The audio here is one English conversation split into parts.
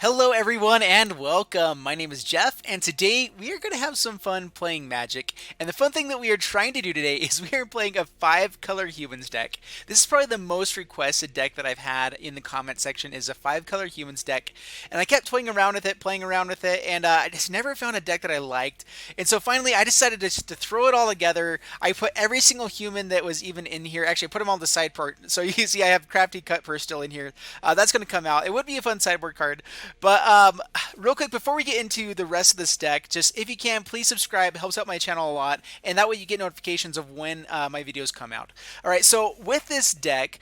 Hello, everyone, and welcome. My name is Jeff, and today we are going to have some fun playing Magic. And the fun thing that we are trying to do today is we are playing a five-color humans deck. This is probably the most requested deck that I've had in the comment section is a five-color humans deck. And I kept playing around with it, and I just never found a deck that I liked. And so finally, I decided to throw it all together. I put every single human that was even in here. Actually, I put them all on the side part. So you can see I have Crafty Cutpurse still in here. That's going to come out. It would be a fun sideboard card. But real quick, before we get into the rest of this deck, just if you can, please subscribe. It helps out my channel a lot. And that way you get notifications of when my videos come out. All right, so with this deck,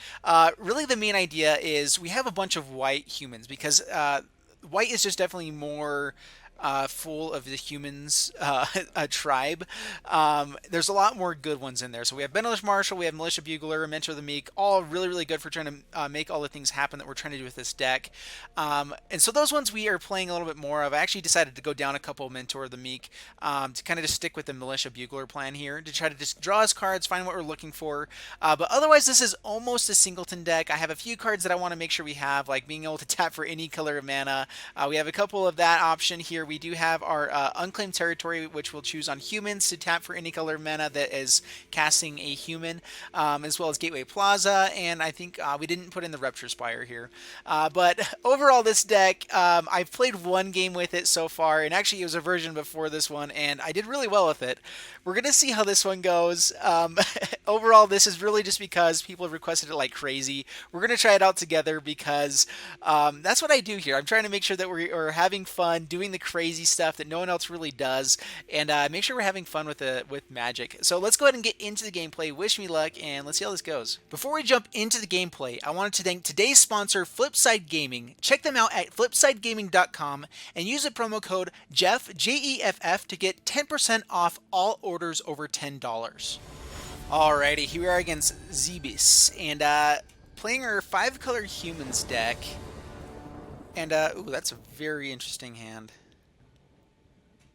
really the main idea is we have a bunch of white humans because white is just definitely more full of the humans a tribe. There's a lot more good ones in there. So we have Benelish Marshall, we have Militia Bugler, Mentor of the Meek, all really, really good for trying to make all the things happen that we're trying to do with this deck. And so those ones we are playing a little bit more of. I actually decided to go down a couple Mentor of the Meek to kind of just stick with the Militia Bugler plan here to try to just draw us cards, find what we're looking for. But otherwise, this is almost a singleton deck. I have a few cards that I want to make sure we have, like being able to tap for any color of mana. We have a couple of that option here. We do have our Unclaimed Territory, which we'll choose on humans to tap for any color of mana that is casting a human, as well as Gateway Plaza, and I think we didn't put in the Rupture Spire here. But overall, this deck, I've played one game with it so far, and actually it was a version before this one, and I did really well with it. We're going to see how this one goes. Overall, this is really just because people have requested it like crazy. We're going to try it out together because that's what I do here. I'm trying to make sure that we're having fun doing the crazy stuff that no one else really does, and make sure we're having fun with Magic. So let's go ahead and get into the gameplay. Wish me luck, and let's see how this goes. Before we jump into the gameplay, I wanted to thank today's sponsor, Flipside Gaming. Check them out at flipsidegaming.com and use the promo code Jeff JEFF to get 10% off all orders over $10. Alrighty, here we are against Zebis, and playing our five-color humans deck. And ooh, that's a very interesting hand.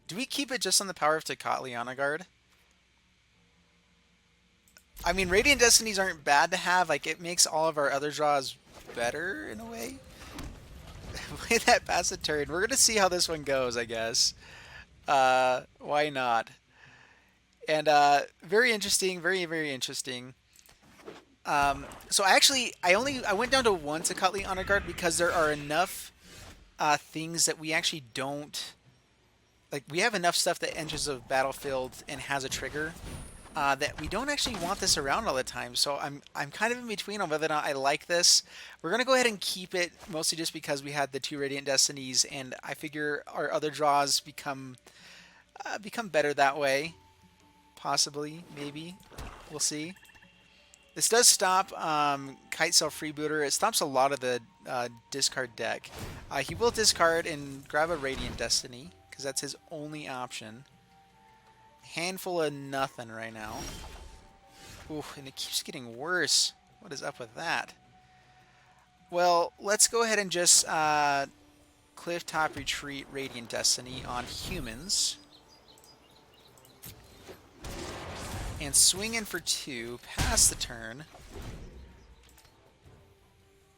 Do we keep it just on the power of Tocatli Honor Guard? I mean, Radiant Destinies aren't bad to have. Like, it makes all of our other draws better in a way. Play that pass a turn. We're going to see how this one goes, I guess. Why not? And very interesting. Very, very interesting. So I went down to one Tocatli Honor Guard because there are enough things that we actually don't... Like, we have enough stuff that enters the battlefield and has a trigger that we don't actually want this around all the time. So I'm kind of in between on whether or not I like this. We're going to go ahead and keep it, mostly just because we had the two Radiant Destinies, and I figure our other draws become better that way. Possibly, maybe. We'll see. This does stop Kitesail Freebooter. It stops a lot of the discard deck. He will discard and grab a Radiant Destiny, because that's his only option. Handful of nothing right now. Ooh, and it keeps getting worse. What is up with that? Well, let's go ahead and just Clifftop Retreat Radiant Destiny on humans. And swing in for 2, pass the turn.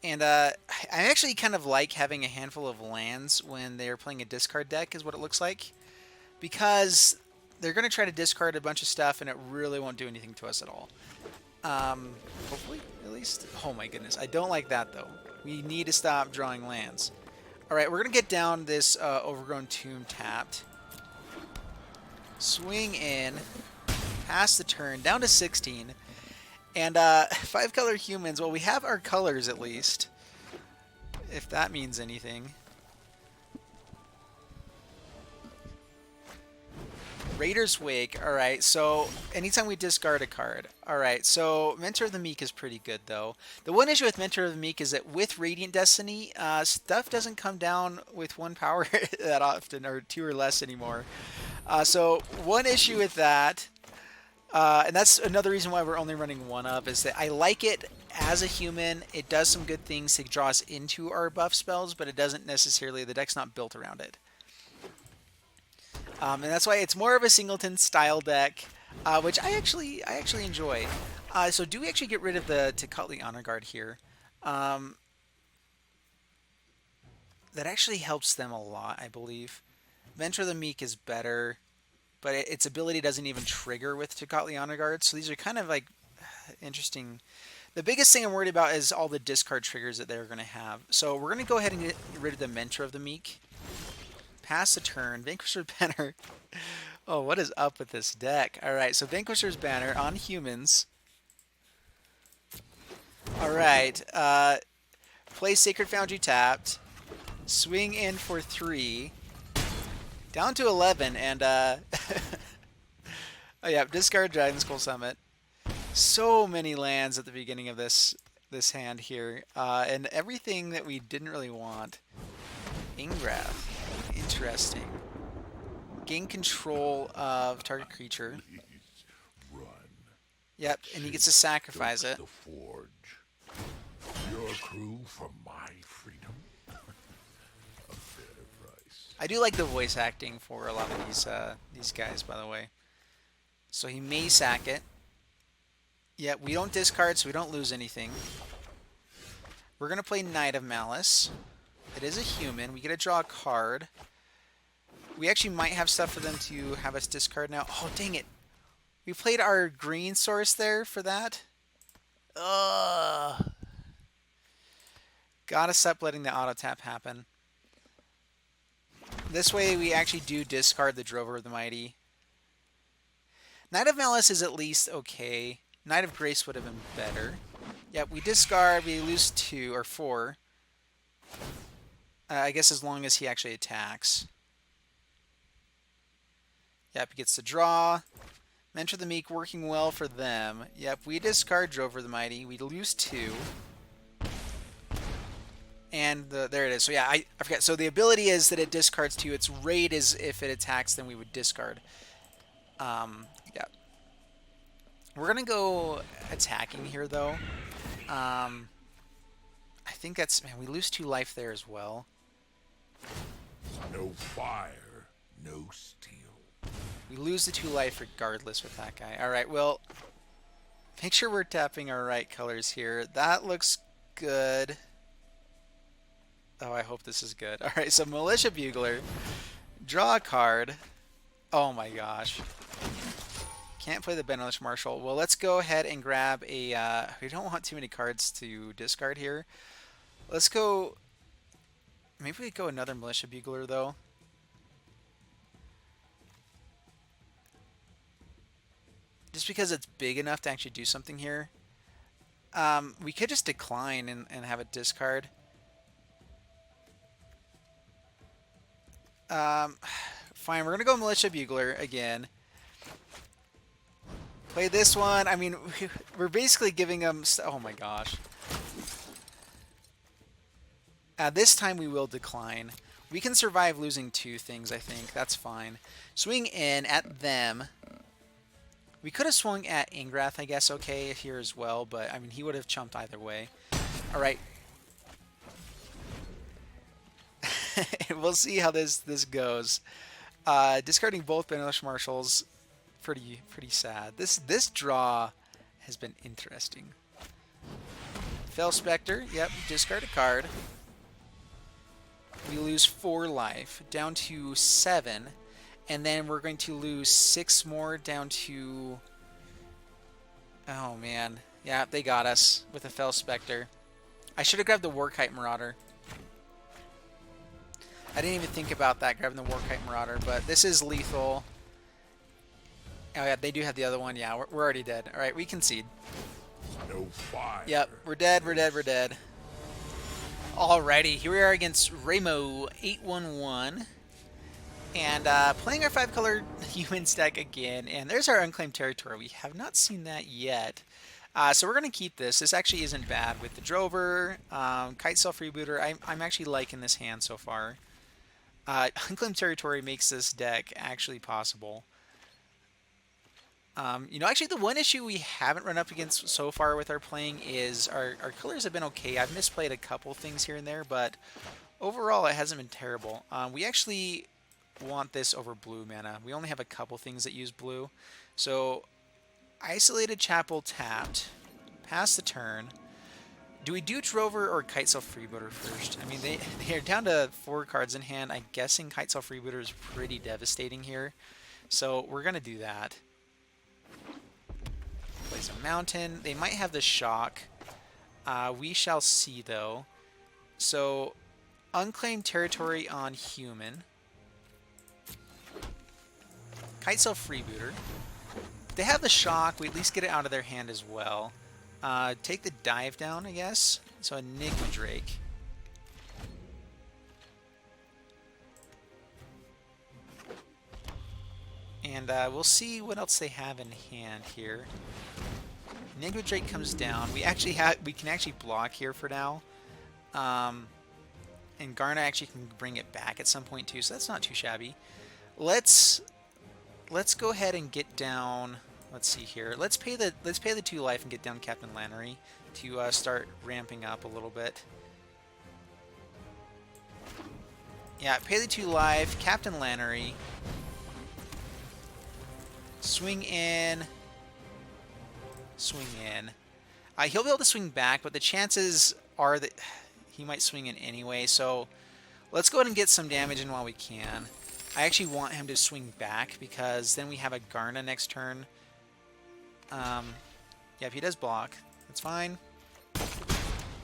And I actually kind of like having a handful of lands when they're playing a discard deck, is what it looks like. Because they're going to try to discard a bunch of stuff, and it really won't do anything to us at all. Hopefully, at least. Oh my goodness, I don't like that, though. We need to stop drawing lands. Alright, we're going to get down this Overgrown Tomb tapped. Swing in. Pass the turn. Down to 16. And five-color humans, well, we have our colors at least, if that means anything. Raider's Wake, alright, so anytime we discard a card. Alright, so Mentor of the Meek is pretty good, though. The one issue with Mentor of the Meek is that with Radiant Destiny, stuff doesn't come down with 1 power that often, or 2 or less anymore. So one issue with that... and that's another reason why we're only running 1 up, is that I like it as a human. It does some good things to draw us into our buff spells, but it doesn't necessarily, the deck's not built around it. And that's why it's more of a singleton style deck, which I actually enjoy. So do we actually get rid of the Tocatli Honor Guard here? that actually helps them a lot, I believe. Venture the Meek is better, but its ability doesn't even trigger with Tocatli Honor Guard, so these are kind of like interesting. The biggest thing I'm worried about is all the discard triggers that they're going to have. So we're going to go ahead and get rid of the Mentor of the Meek. Pass the turn. Vanquisher's Banner. Oh, what is up with this deck? Alright, so Vanquisher's Banner on humans. Alright, play Sacred Foundry tapped. Swing in for 3. Down to 11, and oh yeah, discard Dragon Skull Summit. So many lands at the beginning of this hand here, and everything that we didn't really want. Ingrath, interesting. Gain control of target creature. Yep, and he gets to sacrifice it. Your crew for my freedom. I do like the voice acting for a lot of these guys, by the way. So he may sack it. Yeah, we don't discard, so we don't lose anything. We're going to play Knight of Malice. It is a human. We get to draw a card. We actually might have stuff for them to have us discard now. Oh, dang it. We played our green source there for that. Ugh. Gotta stop letting the auto tap happen. This way we actually do discard the Drover of the Mighty. Knight of Malice is at least okay. Knight of Grace would have been better. Yep, we discard, we lose 2 or 4. I guess as long as he actually attacks. Yep, he gets to draw. Mentor the Meek working well for them. Yep, we discard Drover the Mighty. We lose 2. And there it is. So yeah, I forget. So the ability is that it discards 2. Its raid is if it attacks, then we would discard. Yeah. We're going to go attacking here, though. I think that's... Man, we lose 2 life there as well. No fire, no steel. We lose the 2 life regardless with that guy. Alright, well... Make sure we're tapping our right colors here. That looks good. Oh, I hope this is good. Alright, so Militia Bugler. Draw a card. Oh my gosh. Can't play the Benelish Marshal. Well, let's go ahead and grab a... we don't want too many cards to discard here. Let's go... Maybe we go another Militia Bugler, though. Just because it's big enough to actually do something here. We could just decline and have it discard. Fine, we're going to go Militia Bugler again. Play this one. I mean, we're basically giving them... Oh my gosh. This time we will decline. We can survive losing 2 things, I think. That's fine. Swing in at them. We could have swung at Ingrath, I guess, okay, here as well, but, I mean, he would have chumped either way. Alright. We'll see how this goes. Discarding both Benelish Marshals, pretty sad. This draw has been interesting. Fel Spectre, yep, discard a card. We lose 4 life, down to 7. And then we're going to lose 6 more down to... Oh, man. Yeah, they got us with a Fel Spectre. I should have grabbed the Warkite Marauder. I didn't even think about that, grabbing the Warkite Marauder, but this is lethal. Oh, yeah, they do have the other one. Yeah, we're already dead. All right, we concede. No fire. Yep, we're dead, we're dead, we're dead. Alrighty, here we are against Ramo 811. And playing our 5-color humans deck again, and there's our Unclaimed Territory. We have not seen that yet. So we're going to keep this. This actually isn't bad with the Drover, Kite Self Rebooter. I'm actually liking this hand so far. Unclaimed Territory makes this deck actually possible. You know, actually the one issue we haven't run up against so far with our playing is our colors have been okay. I've misplayed a couple things here and there, but overall it hasn't been terrible. We actually want this over blue mana. We only have a couple things that use blue. So Isolated Chapel tapped, pass the turn. Do we do Drover or Kitesail Freebooter first? I mean, they're down to 4 cards in hand. I'm guessing Kitesail Freebooter is pretty devastating here. So we're going to do that. Plays a Mountain. They might have the Shock. We shall see, though. So, Unclaimed Territory on Human. Kitesail Freebooter. They have the Shock. We at least get it out of their hand as well. Take the Dive down, I guess. So Enigma Drake. And we'll see what else they have in hand here. Enigma Drake comes down. We can actually block here for now. And Garna actually can bring it back at some point too, so that's not too shabby. Let's go ahead and get down. Let's see here. Let's pay the 2 life and get down Captain Lannery to start ramping up a little bit. Yeah, pay the 2 life, Captain Lannery. Swing in. Swing in. He'll be able to swing back, but the chances are that he might swing in anyway, so let's go ahead and get some damage in while we can. I actually want him to swing back because then we have a Garna next turn. Yeah, if he does block, that's fine.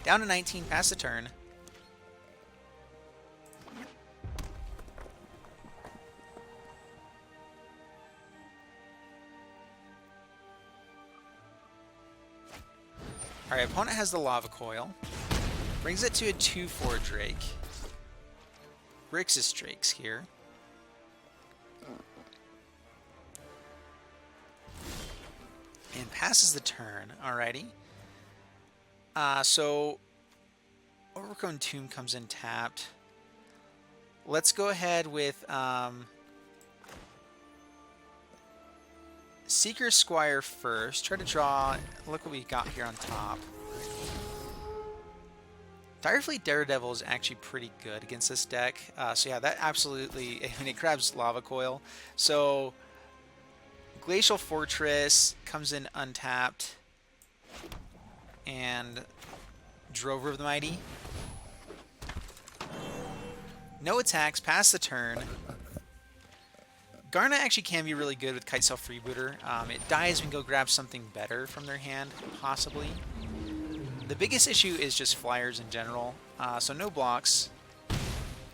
Down to 19, pass the turn. Alright, opponent has the Lava Coil. Brings it to a 2/4 Drake. Bricks his Drakes here. And passes the turn. Alrighty. So Overgrown Tomb comes in tapped. Let's go ahead with Seeker Squire first. Try to draw. Look what we got here on top. Direfleet Daredevil is actually pretty good against this deck. So yeah, that absolutely... I mean, it grabs Lava Coil. So Glacial Fortress comes in untapped. And Drover of the Mighty. No attacks, pass the turn. Garna actually can be really good with Kitesail Freebooter. It dies, we can go grab something better from their hand, possibly. The biggest issue is just flyers in general. So no blocks.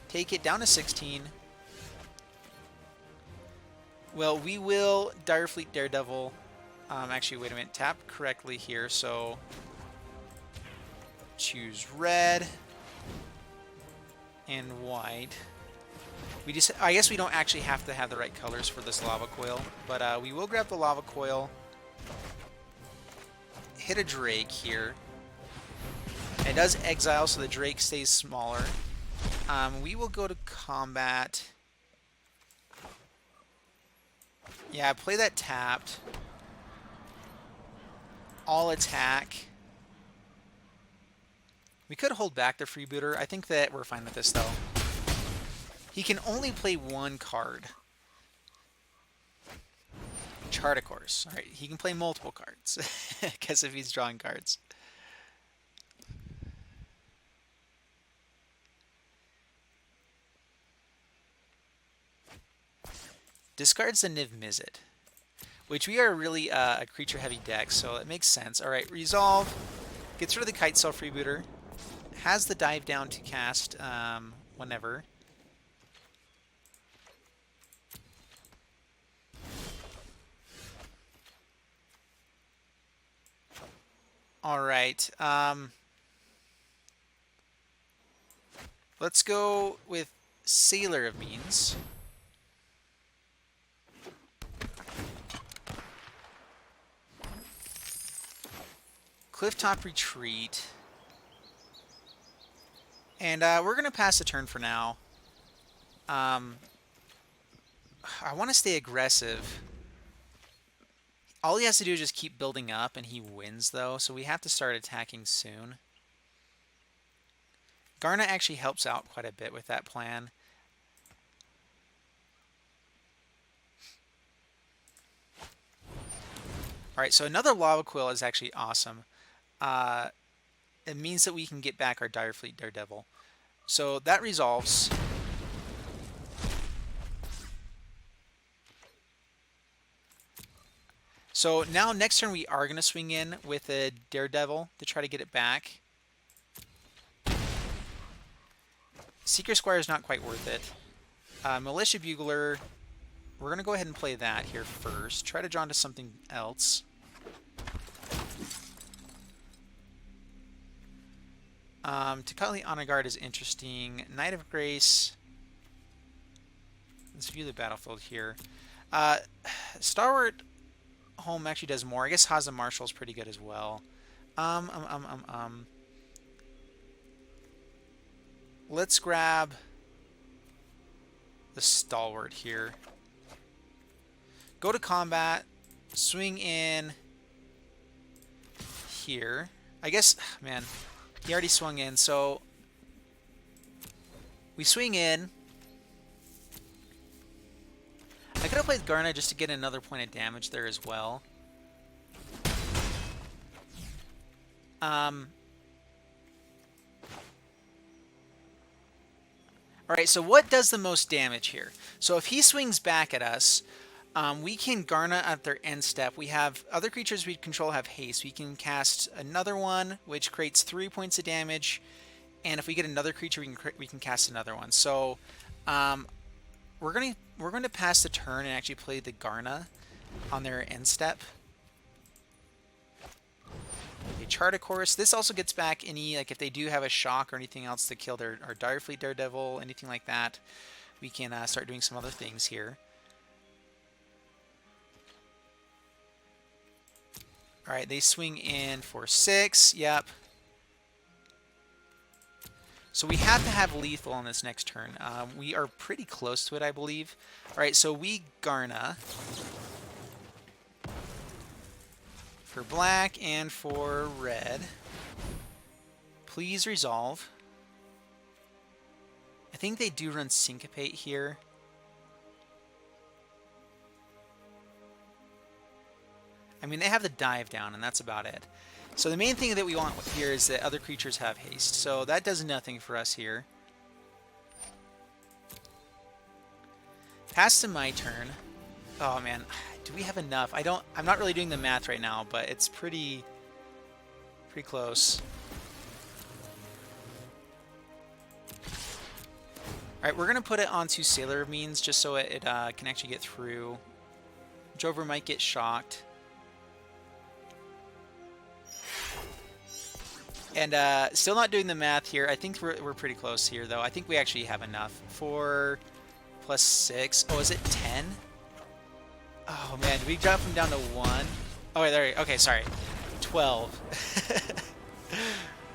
Take it down to 16. Well, we will Direfleet Daredevil. Actually, wait a minute. Tap correctly here, so choose red and white. I guess we don't actually have to have the right colors for this Lava Coil, but we will grab the Lava Coil. Hit a Drake here. It does exile, so the Drake stays smaller. We will go to combat. Yeah, play that tapped. All attack. We could hold back the Freebooter. I think that we're fine with this, though. He can only play 1 card. Chart, of course. All right, he can play multiple cards. Because if he's drawing cards. Discards the Niv-Mizzet, which we are really a creature-heavy deck, so it makes sense. All right, Resolve. Gets rid of the Kitesail Freebooter. Has the dive down to cast whenever. All right. Let's go with Sailor of Means. Clifftop Retreat. And we're going to pass the turn for now. I want to stay aggressive. All he has to do is just keep building up, and he wins, though. So we have to start attacking soon. Garna actually helps out quite a bit with that plan. Alright, so another Lava Quill is actually awesome. it means that we can get back our Direfleet Daredevil. So that resolves. So now next turn we are going to swing in with a Daredevil to try to get it back. Seeker Squire is not quite worth it. Militia Bugler, we're going to go ahead and play that here first. Try to draw into something else. Takali Honor Guard is interesting. Knight of Grace. Let's view the battlefield here. Starward Home actually does more. I guess Haza Marshall is pretty good as well. Let's grab the Stalwart here. Go to combat. Swing in here. I guess, man, he already swung in, so we swing in. I could have played Garna just to get another point of damage there as well. Alright, so what does the most damage here? So if he swings back at us, we can Garna at their end step. We have other creatures we control have haste. We can cast another one, which creates 3 points of damage. And if we get another creature, we can cast another one. So we're going to pass the turn and actually play the Garna on their end step. Okay, Chart a Course. This also gets back any, like if they do have a shock or anything else to kill our Direfleet Daredevil, anything like that. We can start doing some other things here. Alright, they swing in for 6. Yep. So we have to have lethal on this next turn. We are pretty close to it, I believe. Alright, so we Garna for black and for red. Please resolve. I think they do run Syncopate here. I mean, they have the dive down, and that's about it. So the main thing that we want here is that other creatures have haste. So that does nothing for us here. Pass to my turn. Oh man, do we have enough? I'm not really doing the math right now, but it's pretty close. Alright, we're gonna put it onto Sailor Means just so it can actually get through. Jover might get shocked. And still not doing the math here. I think we're pretty close here, though. I think we actually have enough. 4 plus 6. Oh, is it 10? Oh, man. Did we drop him down to 1? Oh, wait, there we go. Okay, sorry. 12.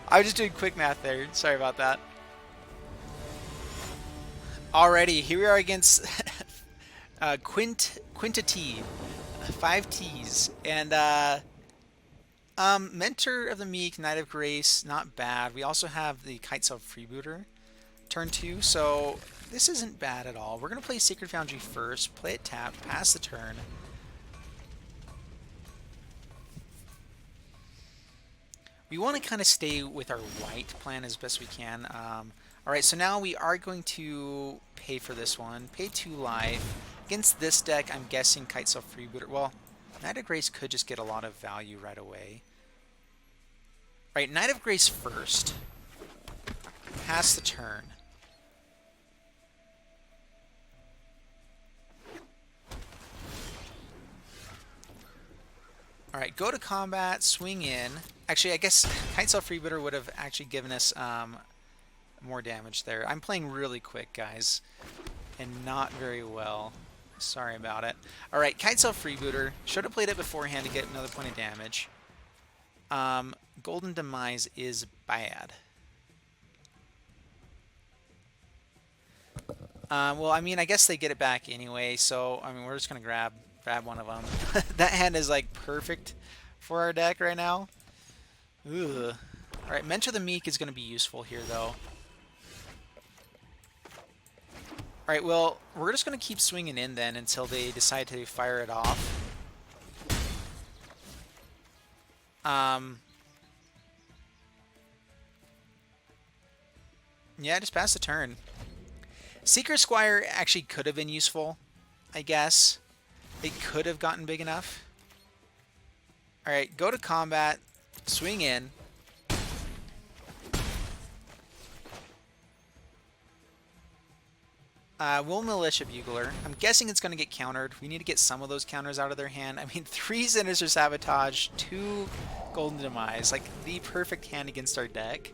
I was just doing quick math there. Sorry about that. Alrighty, here we are against Quinta T. 5 T's. And Mentor of the Meek, Knight of Grace, not bad. We also have the Kitesail Freebooter, turn 2, so this isn't bad at all. We're going to play Sacred Foundry first, play it tapped, pass the turn. We want to kind of stay with our white plan as best we can. Alright, so now we are going to pay for this one. Pay 2 life. Against this deck, I'm guessing Kitesail Freebooter. Well, Knight of Grace could just get a lot of value right away. Alright, Knight of Grace first. Pass the turn. Alright, go to combat, swing in. Actually, I guess Kitesail Freebooter would have actually given us more damage there. I'm playing really quick, guys, and not very well. Sorry about it. Alright, Kitesail Freebooter. Should have played it beforehand to get another point of damage. Golden Demise is bad. Well, I mean, I guess they get it back anyway, so, I mean, we're just going to grab one of them. That hand is, like, perfect for our deck right now. Ugh. Alright, Mentor the Meek is going to be useful here, though. Alright, well, we're just going to keep swinging in then until they decide to fire it off. Yeah, just pass the turn. Seeker Squire actually could have been useful, I guess. It could have gotten big enough. Alright, go to combat, swing in. Will Militia Bugler. I'm guessing it's going to get countered. We need to get some of those counters out of their hand. I mean, 3 Sinister Sabotage, 2 Golden Demise. Like, the perfect hand against our deck.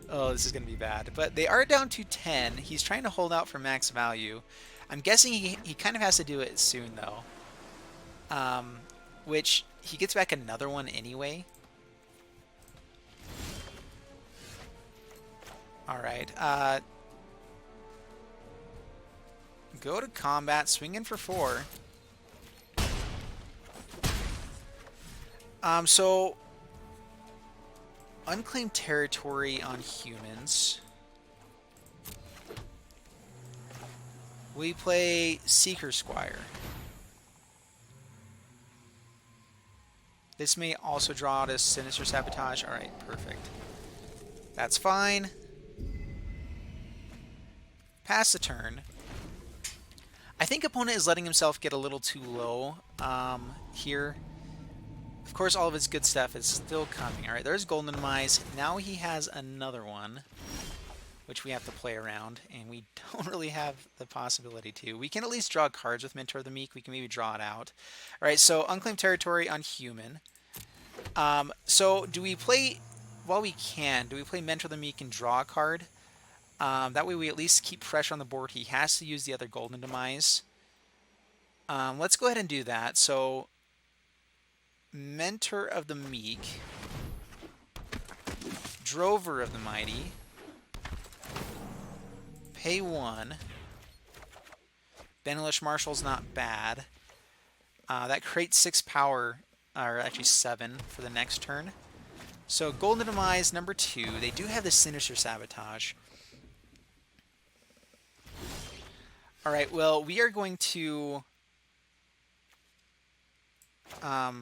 Oh, this is going to be bad. But they are down to 10. He's trying to hold out for max value. I'm guessing he kind of has to do it soon, though. Which, he gets back another one anyway. Alright, go to combat, swing in for 4. So unclaimed territory on humans. We play Seeker Squire. This may also draw out a Sinister Sabotage. Alright, perfect. That's fine. Pass the turn. I think opponent is letting himself get a little too low here. Of course, all of his good stuff is still coming. Alright, there's Golden Demise. Now he has another one, which we have to play around, and we don't really have the possibility to. We can at least draw cards with Mentor of the Meek. We can maybe draw it out. Alright, so Unclaimed Territory on human. So do we play, while we can, do we play Mentor of the Meek and draw a card? That way we at least keep pressure on the board. He has to use the other Golden Demise. Let's go ahead and do that. So, Mentor of the Meek, Drover of the Mighty, pay 1. Benelish Marshal's not bad. That creates 6 power, or actually 7 for the next turn. So, Golden Demise, number 2. They do have the Sinister Sabotage. Alright, well, we are going to I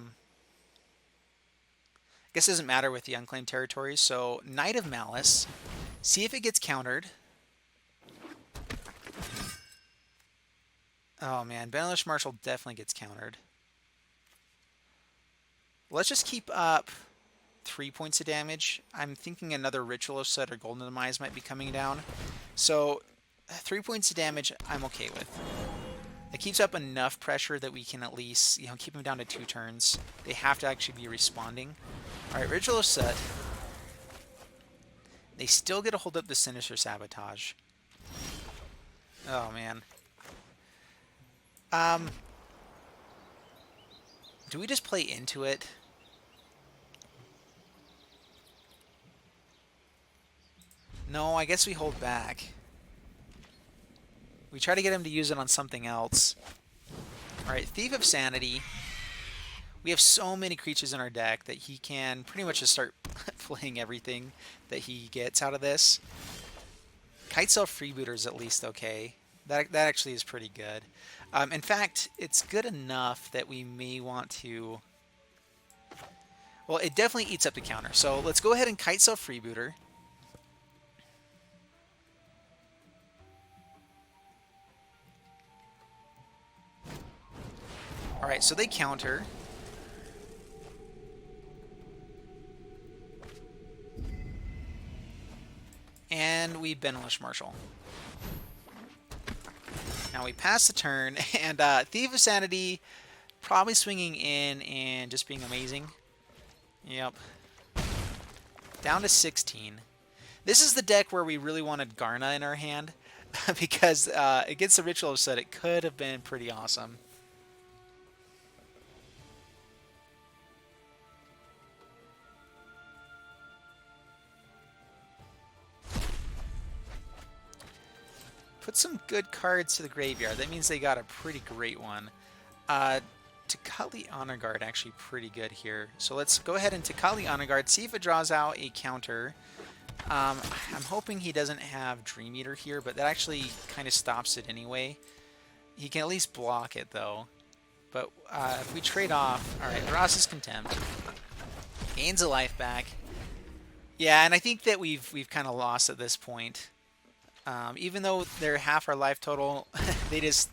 guess it doesn't matter with the unclaimed territories. So, Knight of Malice. See if it gets countered. Oh man, Benelish Marshal definitely gets countered. Let's just keep up 3 points of damage. I'm thinking another Ritual Set or Golden Demise might be coming down. So, 3 points of damage, I'm okay with. It keeps up enough pressure that we can at least, keep them down to 2 turns. They have to actually be responding. Alright, Ritual Set. They still get to hold up the Sinister Sabotage. Oh, man. Do we just play into it? No, I guess we hold back. We try to get him to use it on something else. Alright, Thief of Sanity. We have so many creatures in our deck that he can pretty much just start playing everything that he gets out of this. Kitesail Freebooter is at least okay. That actually is pretty good. In fact, it's good enough that we may want to... Well, it definitely eats up the counter. So let's go ahead and Kitesail Freebooter. Alright, so they counter. And we Benelish Marshal. Now we pass the turn, and Thief of Sanity probably swinging in and just being amazing. Yep. Down to 16. This is the deck where we really wanted Garna in our hand, because against the Ritual Set, it could have been pretty awesome. Put some good cards to the graveyard. That means they got a pretty great one. Takali Honor Guard actually pretty good here. So let's go ahead and Takali Honor Guard, see if it draws out a counter. I'm hoping he doesn't have Dream Eater here, but that actually kind of stops it anyway. He can at least block it though. But if we trade off, alright, Ross's Contempt. Gains a life back. Yeah, and I think that we've kind of lost at this point. Even though they're half our life total, they just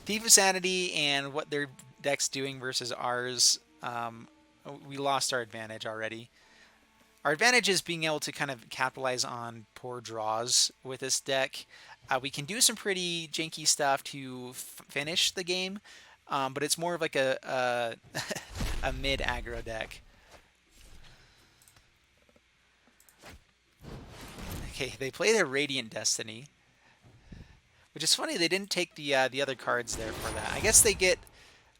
Thief of Sanity and what their deck's doing versus ours. We lost our advantage already. Our advantage is being able to kind of capitalize on poor draws with this deck. We can do some pretty janky stuff to finish the game, but it's more of like a mid aggro deck. Okay, they play their Radiant Destiny, which is funny. They didn't take the other cards there for that. I guess they get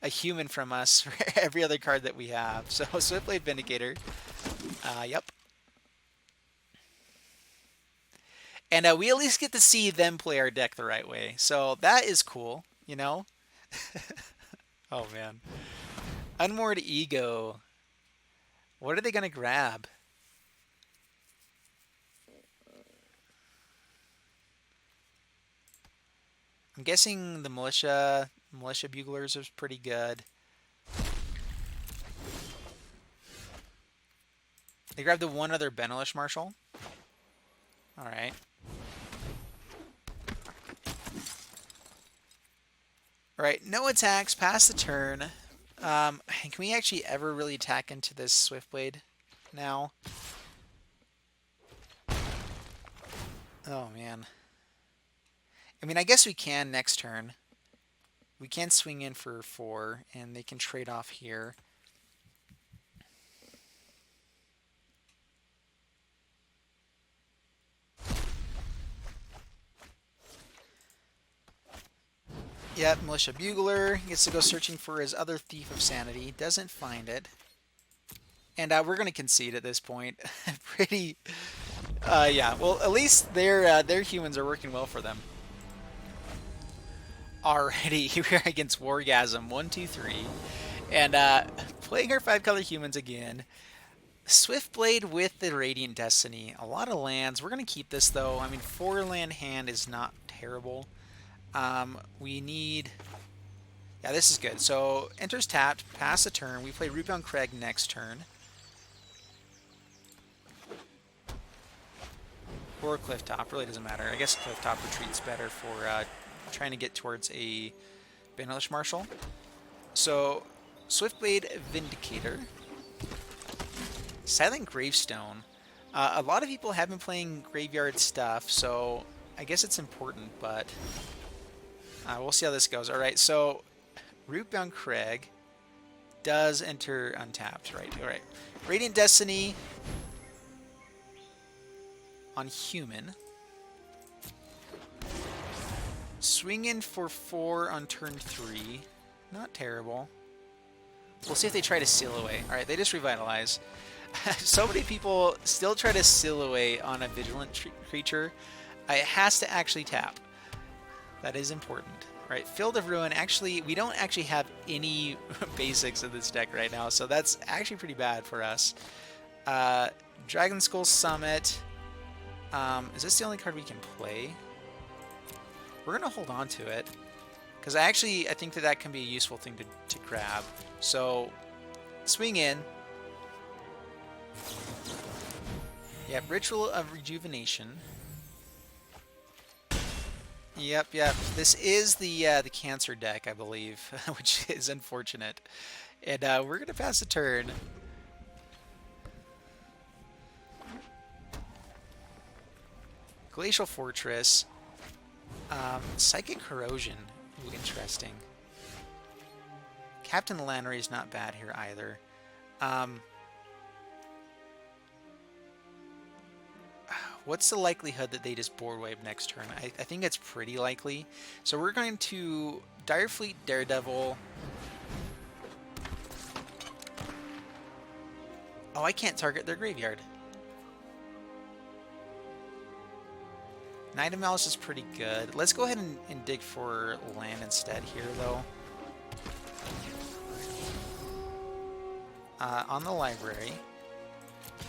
a human from us for every other card that we have. So Swiftblade Vindicator. Yep. And we at least get to see them play our deck the right way. So that is cool, you know? Oh, man. Unmoored Ego. What are they going to grab? I'm guessing the Militia Buglers is pretty good. They grabbed the one other Benelish Marshal. Alright. Alright, no attacks, pass the turn. Can we actually ever really attack into this Swiftblade now? Oh, man. I mean, I guess we can next turn. We can swing in for 4, and they can trade off here. Yep, Militia Bugler gets to go searching for his other Thief of Sanity. Doesn't find it. And we're going to concede at this point. Pretty... yeah, well, at least their humans are working well for them. Alrighty, here we are against Wargasm. 1, 2, 3. And playing our 5-color humans again. Swiftblade with the Radiant Destiny. A lot of lands. We're going to keep this, though. I mean, 4-land hand is not terrible. We need... Yeah, this is good. So, enters tapped, pass a turn. We play Rootbound Craig next turn. Or Clifftop, really doesn't matter. I guess Clifftop retreats better for trying to get towards a Benelish Marshal. So, Swiftblade Vindicator. Silent Gravestone. A lot of people have been playing graveyard stuff, so I guess it's important, but we'll see how this goes. Alright, so Rootbound Craig does enter untapped, right? Alright. Radiant Destiny on human. Swing in for 4 on turn 3. Not terrible. We'll see if they try to seal away. Alright, they just revitalize. So many people still try to seal away on a vigilant creature. It has to actually tap. That is important. Alright, Field of Ruin. Actually, we don't actually have any basics in this deck right now, so that's actually pretty bad for us. Dragon Skull Summit. Is this the only card we can play? We're going to hold on to it, because I think that can be a useful thing to grab. So, swing in. Yep, Ritual of Rejuvenation. Yep. This is the Cancer deck, I believe, which is unfortunate. And we're going to pass a turn. Glacial Fortress. Psychic Corrosion. Ooh, interesting. Captain Lannery is not bad here either. What's the likelihood that they just board wipe next turn? I think it's pretty likely. So we're going to Direfleet Daredevil. Oh, I can't target their graveyard. Knight of Malice is pretty good. Let's go ahead and dig for land instead here, though. On the library.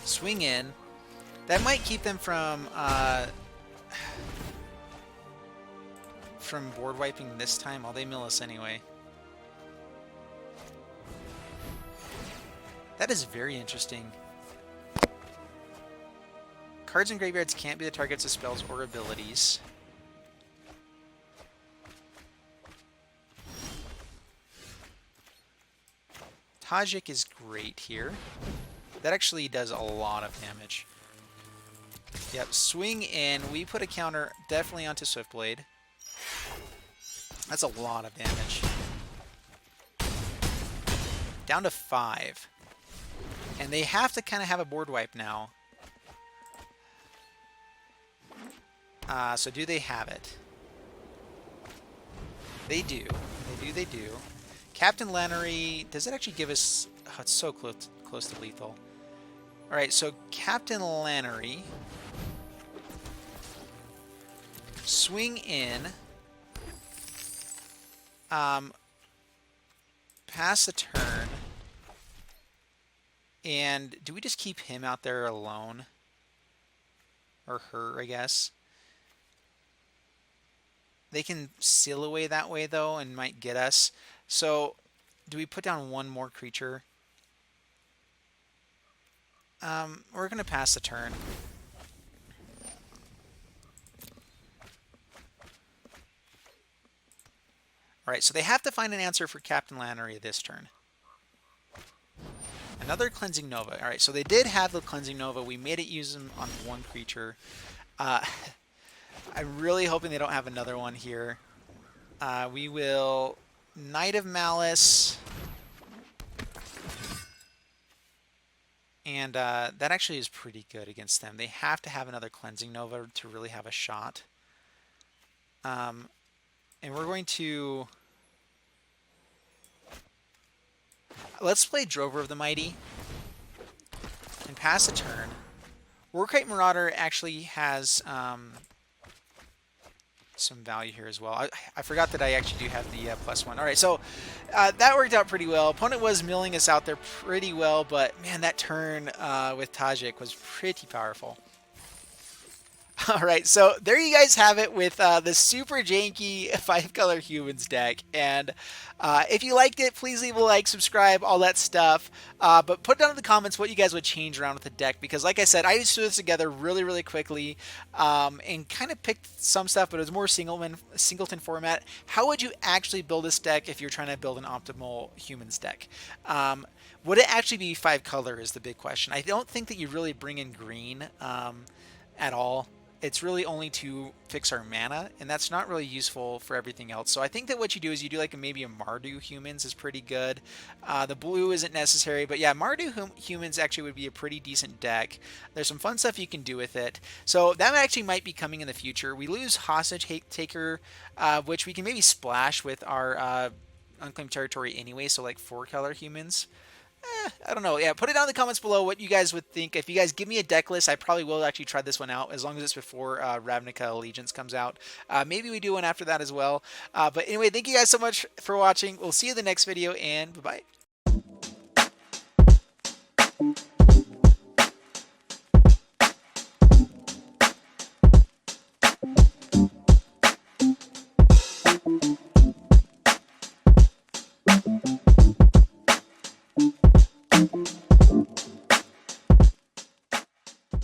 Swing in. That might keep them from board wiping this time. Oh, they mill us anyway. That is very interesting. Cards and graveyards can't be the targets of spells or abilities. Tajik is great here. That actually does a lot of damage. Yep, swing in. We put a counter definitely onto Swiftblade. That's a lot of damage. Down to 5. And they have to kind of have a board wipe now. So do they have it? They do. They do. Captain Lannery, does it actually give us... Oh, it's so close to lethal. Alright, so Captain Lannery. Swing in. Pass the turn. And do we just keep him out there alone? Or her, I guess. They can seal away that way, though, and might get us. So, do we put down one more creature? We're going to pass the turn. Alright, so they have to find an answer for Captain Lannery this turn. Another Cleansing Nova. Alright, so they did have the Cleansing Nova. We made it use them on one creature. I'm really hoping they don't have another one here. We will Knight of Malice. And that actually is pretty good against them. They have to have another Cleansing Nova to really have a shot. And we're going to... Let's play Drover of the Mighty. And pass a turn. Warkite Marauder actually has... some value here as well. I forgot that I actually do have the +1. All right, so that worked out pretty well. Opponent was milling us out there pretty well, but man, that turn with Tajik was pretty powerful. All right, so there you guys have it with the super janky 5-color humans deck. And if you liked it, please leave a like, subscribe, all that stuff. But put down in the comments what you guys would change around with the deck. Because like I said, I just threw this together really, really quickly and kind of picked some stuff, but it was more singleton format. How would you actually build this deck if you're trying to build an optimal humans deck? Would it actually be 5-color is the big question. I don't think that you really bring in green at all. It's really only to fix our mana, and that's not really useful for everything else. So I think that what you do is you do like maybe a Mardu humans is pretty good. The blue isn't necessary, but yeah, Mardu humans actually would be a pretty decent deck. There's some fun stuff you can do with it. So that actually might be coming in the future. We lose Hostage Taker, which we can maybe splash with our unclaimed territory anyway, so like 4-color humans. I don't know. Yeah, put it down in the comments below what you guys would think. If you guys give me a deck list, I probably will actually try this one out as long as it's before Ravnica Allegiance comes out. Maybe we do one after that as well. But anyway, thank you guys so much for watching. We'll see you in the next video, and bye-bye.